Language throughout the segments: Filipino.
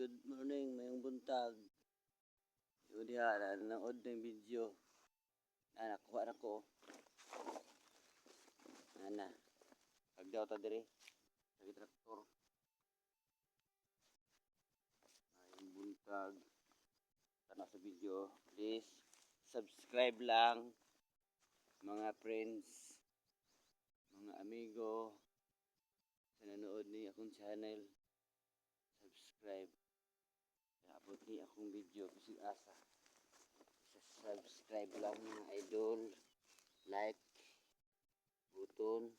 good morning, mayong buntag. Yun diha, nanood ng video. Nakuha na ko. Ana, pagdaw ta dire. Sa traktor. Mayong buntag. Tanaw sa video. Please, subscribe lang. Mga friends, mga amigo, sa nanood ni akong channel. Subscribe. Abot ni akong video kasi asa. Subscribe lang mga idol. Like. Button.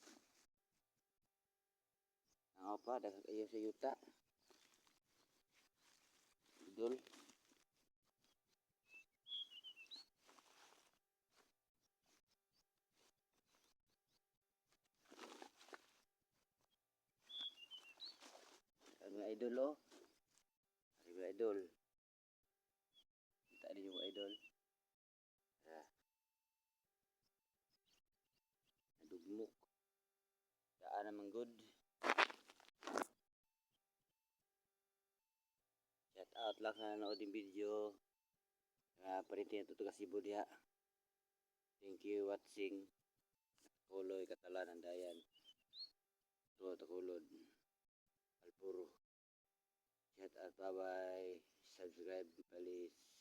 Ako pa, dapat kayo sa yuta. Idol. Mga idol oh. Mga idol. Kita din yung idol. Nadugmok. Daan naman good. Shout out lang sa nanood yung video. Paritin ito to kasi budya. Thank you watching. Kuloy Katalan ang dayan. Ito takulod. Alpuro. Shout out, bye bye. Subscribe please.